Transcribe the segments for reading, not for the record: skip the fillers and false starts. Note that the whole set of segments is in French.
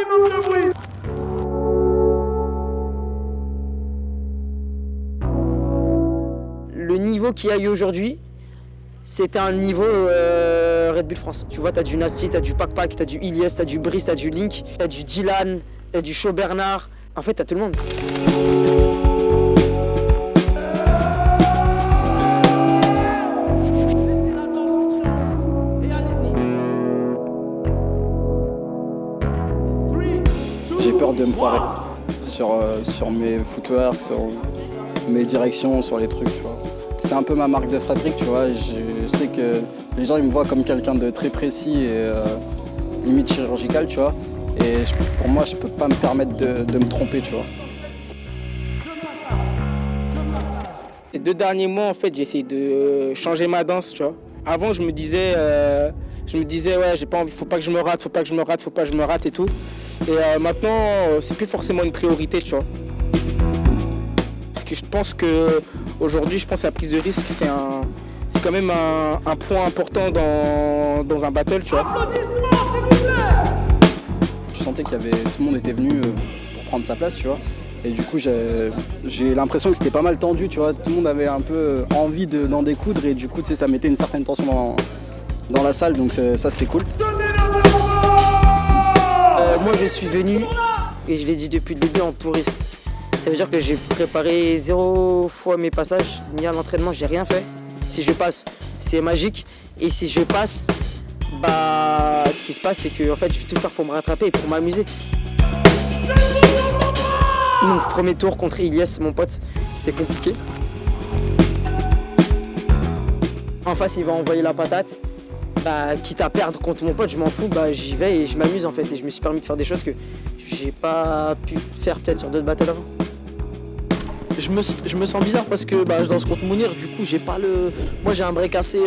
maximum de bruit. Le niveau qu'il y a eu aujourd'hui, c'était un niveau Red Bull France. Tu vois, t'as du Nasty, t'as du Pac-Pac, t'as du Ilyes, t'as du Brice, t'as du Link, t'as du Dylan, t'as du Shaw Bernard. En fait, t'as tout le monde. J'ai peur de me foirer sur mes footwork, sur mes directions, sur les trucs, tu vois. C'est un peu ma marque de fabrique, tu vois. Je sais que les gens ils me voient comme quelqu'un de très précis et limite chirurgical, tu vois. Et pour moi, je peux pas me permettre de me tromper, tu vois. Ces 2 derniers mois, en fait, j'ai essayé de changer ma danse, tu vois. Avant, je me disais ouais, j'ai pas envie, faut pas que je me rate, faut pas que je me rate, faut pas que je me rate et tout. Et maintenant, c'est plus forcément une priorité, tu vois. Parce que je pense que aujourd'hui, je pense que la prise de risque, c'est quand même un point important dans un battle, tu vois. Je sentais tout le monde était venu pour prendre sa place, tu vois. Et du coup, j'ai l'impression que c'était pas mal tendu, tu vois. Tout le monde avait un peu envie d'en découdre et du coup, tu sais, ça mettait une certaine tension dans la salle, donc ça, c'était cool. Moi, je suis venu, et je l'ai dit depuis le début, en touriste. Ça veut dire que j'ai préparé 0 fois mes passages, ni à l'entraînement, j'ai rien fait. Si je passe, c'est magique. Et si je passe, bah, ce qui se passe, c'est que en fait, je vais tout faire pour me rattraper et pour m'amuser. Donc, premier tour contre Ilyes, mon pote, c'était compliqué. En face, il va envoyer la patate. Bah, quitte à perdre contre mon pote, je m'en fous, bah, j'y vais et je m'amuse en fait. Et je me suis permis de faire des choses que j'ai pas pu faire peut-être sur d'autres battles avant. Je me sens bizarre parce que bah, je danse contre Mounir, du coup j'ai pas le. Moi j'ai un break assez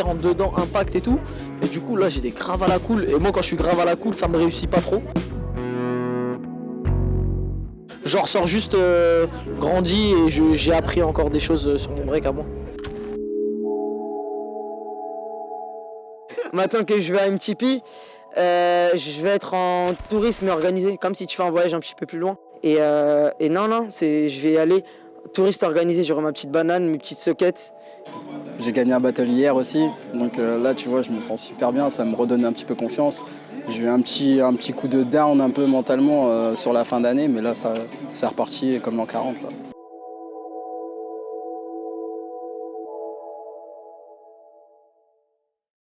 rentre dedans, impact et tout. Et du coup là j'ai des graves à la cool. Et moi quand je suis grave à la cool, ça me réussit pas trop. Je ressors juste grandi et j'ai appris encore des choses sur mon break à moi. Maintenant que je vais à MTP, je vais être en tourisme organisé, comme si tu fais un voyage un petit peu plus loin. Et non, je vais aller touriste organisé, j'aurai ma petite banane, mes petites soquettes. J'ai gagné un battle hier aussi, donc là tu vois je me sens super bien, ça me redonne un petit peu confiance. J'ai eu un petit coup de down un peu mentalement sur la fin d'année, mais là ça c'est reparti comme l'an 40 là.